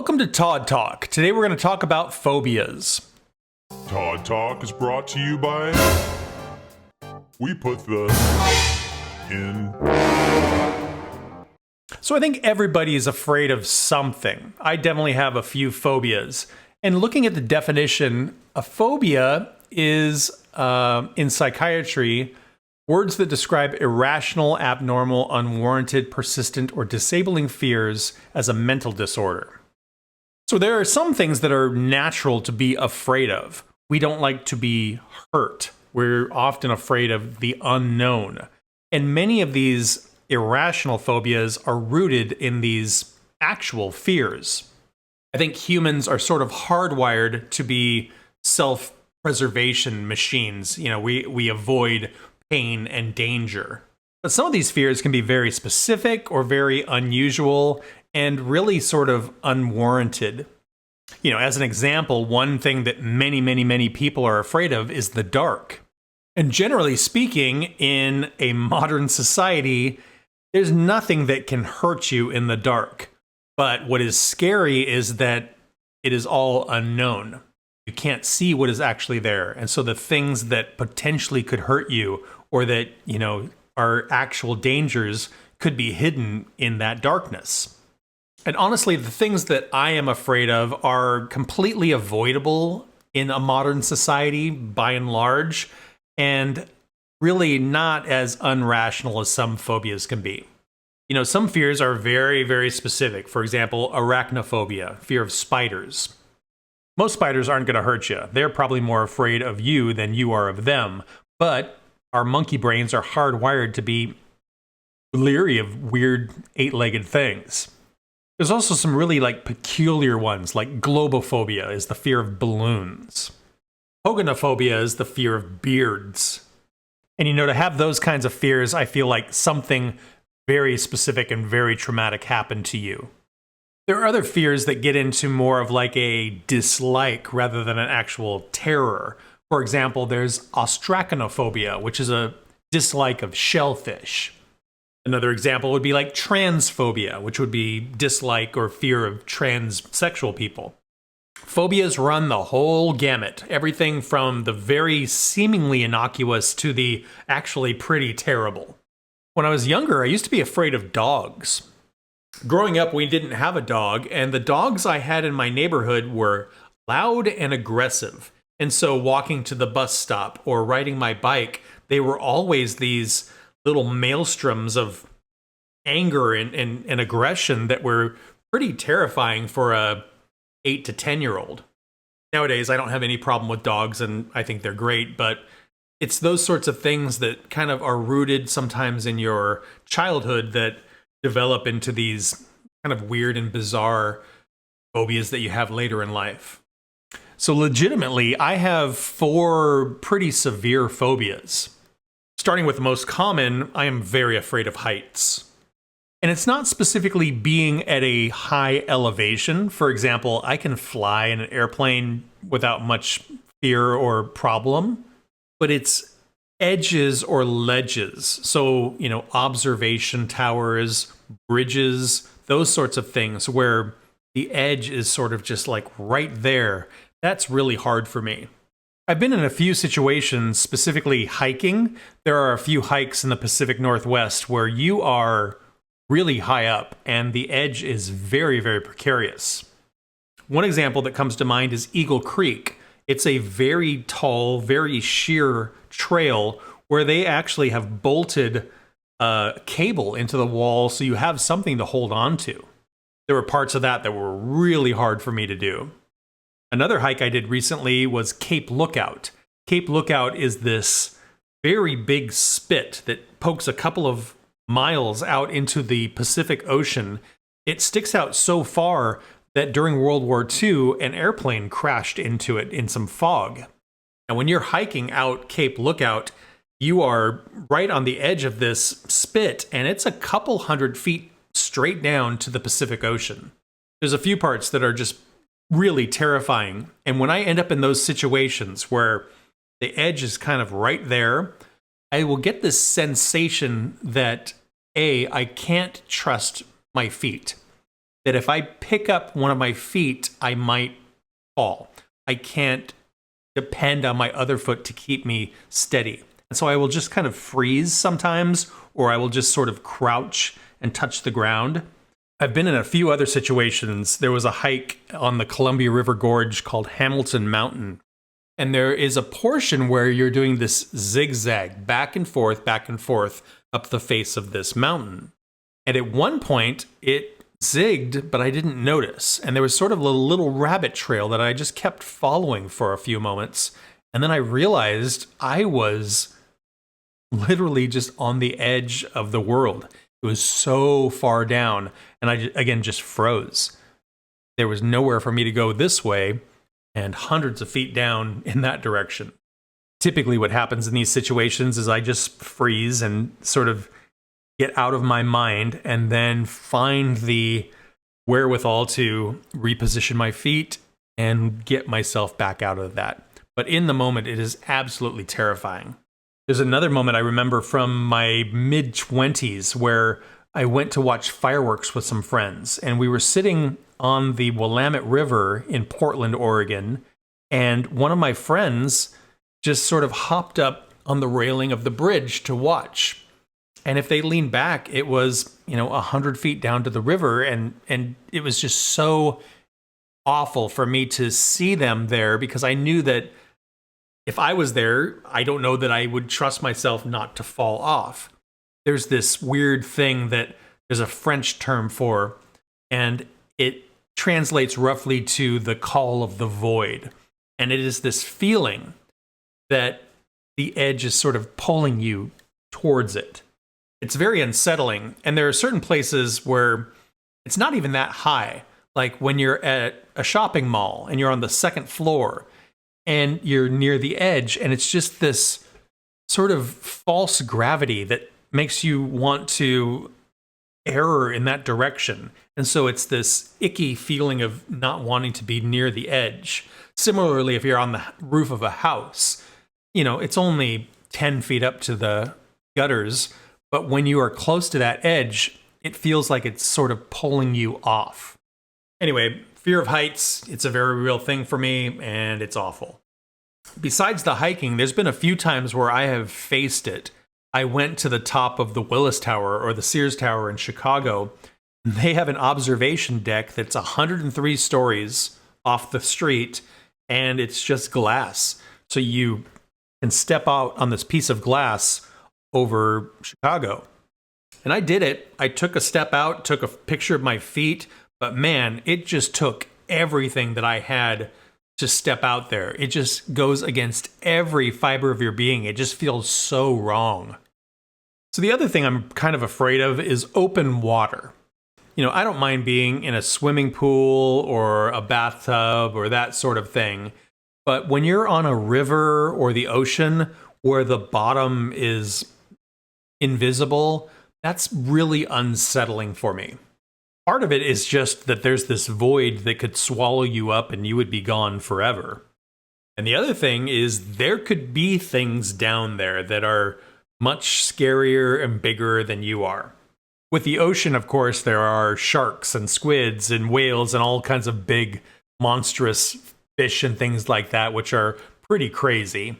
Welcome to Todd Talk. Today we're going to talk about phobias. Todd Talk is brought to you by... We put the... in... So I think everybody is afraid of something. I definitely have a few phobias. And looking at the definition, a phobia is, in psychiatry, words that describe irrational, abnormal, unwarranted, persistent, or disabling fears as a mental disorder. So there are some things that are natural to be afraid of. We don't like to be hurt. We're often afraid of the unknown. And many of these irrational phobias are rooted in these actual fears. I think humans are sort of hardwired to be self-preservation machines. You know, we avoid pain and danger. But some of these fears can be very specific or very unusual and really sort of unwarranted. You know, as an example, one thing that many people are afraid of is the dark. And generally speaking, in a modern society, there's nothing that can hurt you in the dark. But what is scary is that it is all unknown. You can't see what is actually there. And so the things that potentially could hurt you or that, you know, are actual dangers could be hidden in that darkness. And honestly, the things that I am afraid of are completely avoidable in a modern society by and large, and really not as unrational as some phobias can be. You know, some fears are very specific. For example, arachnophobia, fear of spiders. Most spiders aren't going to hurt you. They're probably more afraid of you than you are of them. But our monkey brains are hardwired to be leery of weird eight-legged things. There's also some really peculiar ones, like globophobia is the fear of balloons. Pogonophobia is the fear of beards. And you know, to have those kinds of fears, I feel like something very specific and very traumatic happened to you. There are other fears that get into more of like a dislike rather than an actual terror. For example, there's ostraconophobia, which is a dislike of shellfish. Another example would be like transphobia, which would be dislike or fear of transsexual people. Phobias run the whole gamut, everything from the very seemingly innocuous to the actually pretty terrible. When I was younger, I used to be afraid of dogs. Growing up, we didn't have a dog, and the dogs I had in my neighborhood were loud and aggressive. And so walking to the bus stop or riding my bike, they were always these little maelstroms of anger and aggression that were pretty terrifying for a 8 to 10-year-old. Nowadays, I don't have any problem with dogs, and I think they're great, but it's those sorts of things that kind of are rooted sometimes in your childhood that develop into these kind of weird and bizarre phobias that you have later in life. So legitimately, I have 4 pretty severe phobias. Starting with the most common, I am very afraid of heights. And it's not specifically being at a high elevation. For example, I can fly in an airplane without much fear or problem, but it's edges or ledges. So, you know, observation towers, bridges, those sorts of things where the edge is sort of just like right there. That's really hard for me. I've been in a few situations, specifically hiking. There are a few hikes in the Pacific Northwest where you are really high up and the edge is very precarious. One example that comes to mind is Eagle Creek. It's a very tall, very sheer trail where they actually have bolted a cable into the wall so you have something to hold on to. There were parts of that were really hard for me to do. Another hike I did recently was Cape Lookout. Cape Lookout is this very big spit that pokes a couple of miles out into the Pacific Ocean. It sticks out so far that during World War II, an airplane crashed into it in some fog. And when you're hiking out Cape Lookout, you are right on the edge of this spit, and it's a couple hundred feet straight down to the Pacific Ocean. There's a few parts that are just really terrifying. And when I end up in those situations where the edge is kind of right there, I will get this sensation that, A, I can't trust my feet. that if I pick up one of my feet, I might fall. I can't depend on my other foot to keep me steady. And so I will just kind of freeze sometimes, or I will just sort of crouch and touch the ground. I've been in a few other situations. There was a hike on the Columbia River Gorge called Hamilton Mountain. And there is a portion where you're doing this zigzag back and forth up the face of this mountain. And at one point, it zigged, but I didn't notice. And there was sort of a little rabbit trail that I just kept following for a few moments. And then I realized I was literally just on the edge of the world. It was so far down, and I, again, just froze. There was nowhere for me to go this way, and hundreds of feet down in that direction. Typically what happens in these situations is I just freeze and sort of get out of my mind, and then find the wherewithal to reposition my feet and get myself back out of that. But in the moment, it is absolutely terrifying. There's another moment I remember from my mid-20s where I went to watch fireworks with some friends, and we were sitting on the Willamette River in Portland, Oregon, and one of my friends just sort of hopped up on the railing of the bridge to watch. And if they leaned back, it was, 100 feet down to the river, and it was just so awful for me to see them there, because I knew that if I was there, I don't know that I would trust myself not to fall off. There's this weird thing that there's a French term for, and it translates roughly to the call of the void. And it is this feeling that the edge is sort of pulling you towards it. It's very unsettling. And there are certain places where it's not even that high. Like when you're at a shopping mall and you're on the second floor, and you're near the edge, and it's just this sort of false gravity that makes you want to err in that direction. And so it's this icky feeling of not wanting to be near the edge. Similarly, if you're on the roof of a house, it's only 10 feet up to the gutters, but when you are close to that edge, it feels like it's sort of pulling you off. Anyway, fear of heights, it's a very real thing for me, and it's awful. Besides the hiking, there's been a few times where I have faced it. I went to the top of the Willis Tower or the Sears Tower in Chicago. They have an observation deck that's 103 stories off the street, and it's just glass. So you can step out on this piece of glass over Chicago. And I did it. I took a step out, took a picture of my feet, but man, it just took everything that I had to step out there. It just goes against every fiber of your being. It just feels so wrong. So the other thing I'm kind of afraid of is open water. I don't mind being in a swimming pool or a bathtub or that sort of thing. But when you're on a river or the ocean where the bottom is invisible, that's really unsettling for me. Part of it is just that there's this void that could swallow you up and you would be gone forever. And the other thing is there could be things down there that are much scarier and bigger than you are. With the ocean, of course, there are sharks and squids and whales and all kinds of big, monstrous fish and things like that, which are pretty crazy.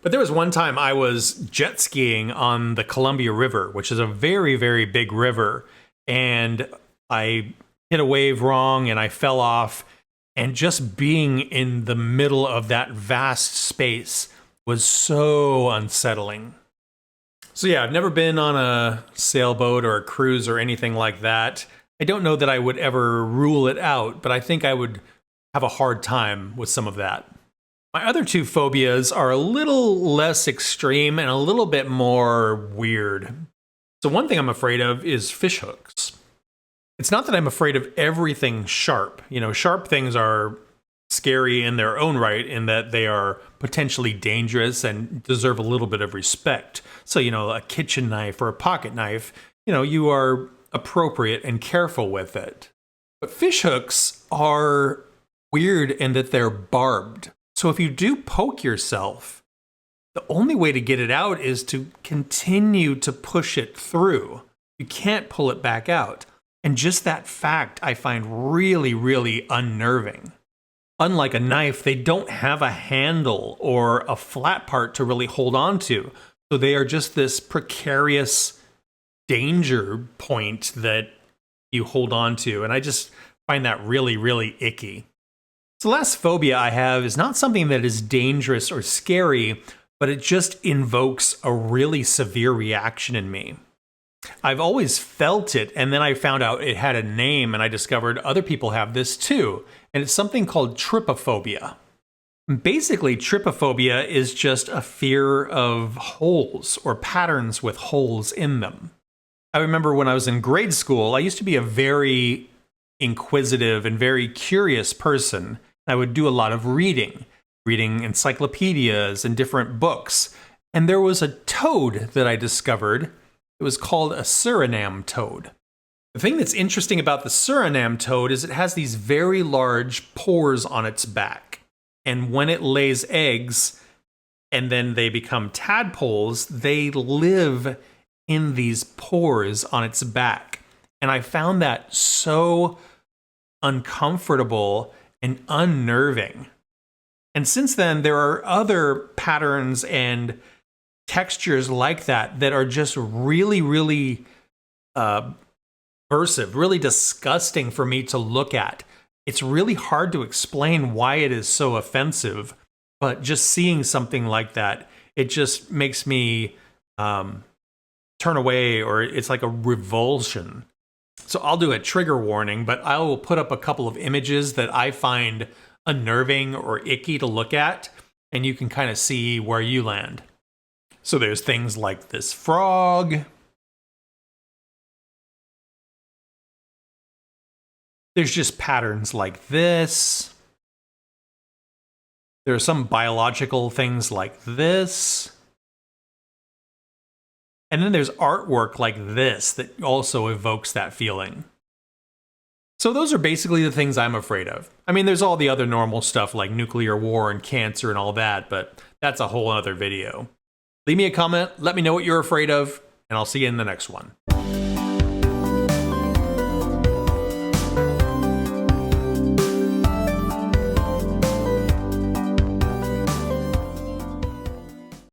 But there was one time I was jet skiing on the Columbia River, which is a very, very big river, and I hit a wave wrong and I fell off, and just being in the middle of that vast space was so unsettling. So yeah, I've never been on a sailboat or a cruise or anything like that. I don't know that I would ever rule it out, but I think I would have a hard time with some of that. My other two phobias are a little less extreme and a little bit more weird. So one thing I'm afraid of is fish hooks. It's not that I'm afraid of everything sharp. Sharp things are scary in their own right in that they are potentially dangerous and deserve a little bit of respect. So, a kitchen knife or a pocket knife, you are appropriate and careful with it. But fish hooks are weird in that they're barbed. So if you do poke yourself, the only way to get it out is to continue to push it through. You can't pull it back out. And just that fact I find really, really unnerving. Unlike a knife, they don't have a handle or a flat part to really hold on to. So they are just this precarious danger point that you hold on to. And I just find that really, really icky. So the last phobia I have is not something that is dangerous or scary, but it just invokes a really severe reaction in me. I've always felt it, and then I found out it had a name, and I discovered other people have this too, and it's something called trypophobia. Basically, trypophobia is just a fear of holes or patterns with holes in them. I remember when I was in grade school, I used to be a very inquisitive and very curious person. I would do a lot of reading encyclopedias and different books, and there was a toad that I discovered. It was called a Suriname toad. The thing that's interesting about the Suriname toad is it has these very large pores on its back. And when it lays eggs and then they become tadpoles, they live in these pores on its back. And I found that so uncomfortable and unnerving. And since then, there are other patterns and textures like that that are just really, really aversive, really disgusting for me to look at. It's really hard to explain why it is so offensive, but just seeing something like that, it just makes me turn away, or it's like a revulsion. So I'll do a trigger warning, but I will put up a couple of images that I find unnerving or icky to look at, and you can kind of see where you land. So there's things like this frog. There's just patterns like this. There are some biological things like this. And then there's artwork like this that also evokes that feeling. So those are basically the things I'm afraid of. I mean, there's all the other normal stuff like nuclear war and cancer and all that, but that's a whole other video. Leave me a comment, let me know what you're afraid of, and I'll see you in the next one.